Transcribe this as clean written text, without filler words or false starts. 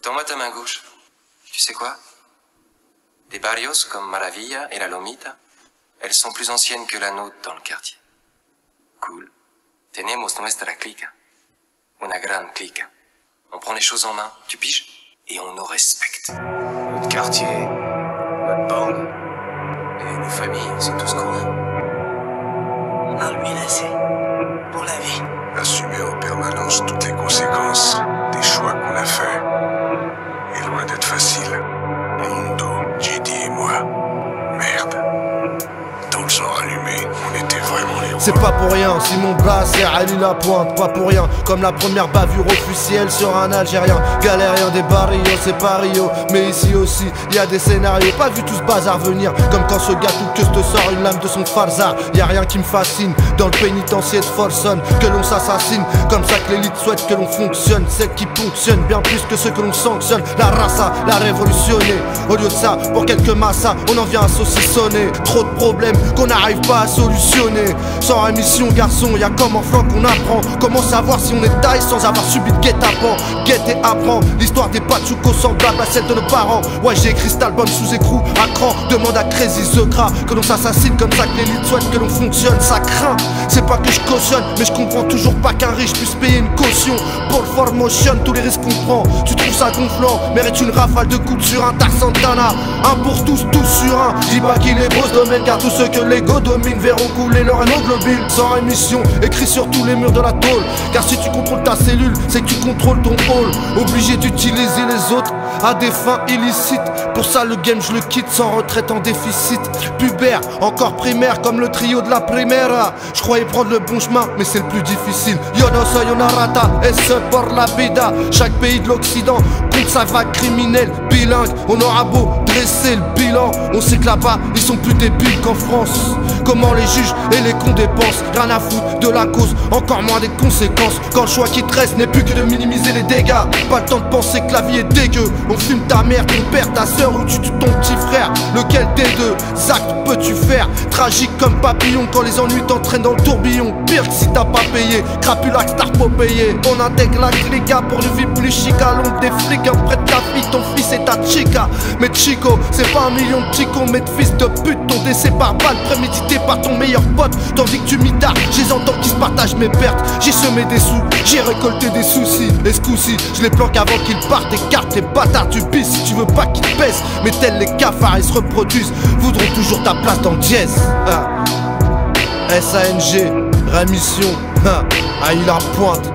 Tends-moi ta main gauche. Tu sais quoi? Des barrios comme Maravilla et la Lomita, elles sont plus anciennes que la nôtre dans le quartier. Cool. Tenemos nuestra clica. Una gran clica. On prend les choses en main, tu piges? Et on nous respecte. Notre quartier, notre bande, et nos familles, c'est tout ce qu'on a. Un lui laissé. Pour la vie. Assumer en permanence toutes les conséquences des choix qu'on a faits est loin d'être facile. Mundo, JD et moi, merde. Dans le sang allumé, on était vraiment les rois. C'est pas pour rien si mon bras sert à lui la pointe. Pas pour rien, comme la première bavure officielle sur un Algérien. Galérien des barrios, c'est pas Rio. Mais ici aussi, y a des scénarios. Pas vu tout ce bazar venir. Comme quand ce gars tout que te sort une lame de son farzar. Y a rien qui me fascine dans le pénitencier de Folsom. Que l'on s'assassine, comme ça que l'élite souhaite que l'on fonctionne. Celle qui fonctionne bien plus que ceux que l'on sanctionne. La raça, la révolutionner. Au lieu de ça, pour quelques massas, on en vient à saucissonner. Trop de problèmes qu'on n'arrive pas à solutionner. Sans rémission, garçon, y'a comme enfant qu'on apprend. Comment savoir si on est taille sans avoir subi de guet-apens? Guette et apprend l'histoire des Pachucos semblable à celle de nos parents. Ouais, j'ai écrit cet album sous écrou à cran. Demande à Crazy The Cra que l'on s'assassine comme ça que l'élite souhaite que l'on fonctionne. Ça craint, c'est pas que je cautionne, mais je comprends toujours pas qu'un riche puisse payer une caution pour le Formotion. Tous les risques qu'on prend, tu trouves ça gonflant? Mérite une rafale de coups sur un Tar Santana. Un pour tous, tous sur un. Dis pas qu'il est beau ce domaine, car tous ceux que l'ego domine verront couler leur hémoglobine. Sans rémission, écrit sur tous les murs de la tôle. Car si tu contrôles ta cellule, c'est que tu contrôles ton hall. Obligé d'utiliser les autres à des fins illicites. Pour ça le game je le quitte sans retraite en déficit. Pubère, encore primaire comme le trio de la Primera. Je croyais prendre le bon chemin mais c'est le plus difficile. Yo no soy una rata, esse por la vida. Chaque pays de l'Occident compte sa vague criminelle. Bilingue, on aura beau dresser le bilan, on sait que là-bas ils sont plus débiles qu'en France. Comment les juges et les cons dépensent, rien à foutre de la cause, encore moins des conséquences. Quand le choix qui te reste n'est plus que de minimiser les dégâts. Pas le temps de penser que la vie est dégueu. On fume ta mère, ton père, ta soeur ou tu tues ton petit frère. Lequel des deux actes peux-tu faire? Tragique comme papillon quand les ennuis t'entraînent dans le tourbillon. Pire que si t'as pas payé, crapulax t'as pas payé. On intègre la clica pour une vie plus chica. L'onde des flics, près de ta fille, ton fils est ta chica. Mais chico, c'est pas un million de chicos, mais de fils de pute. Ton décès par balle prémédité par ton meilleur pote. Tandis que tu m'ittards, j'ai entends qui se partagent mes pertes. J'ai semé des sous, j'ai récolté des soucis. Et ce coup-ci, je les planque avant qu'ils partent. Écarte les bâtards du bis si tu veux pas qu'ils te baissent. Mais tels les cafards, ils se reproduisent, voudront toujours ta place dans le dièse. SANG, rémission, à il la pointe.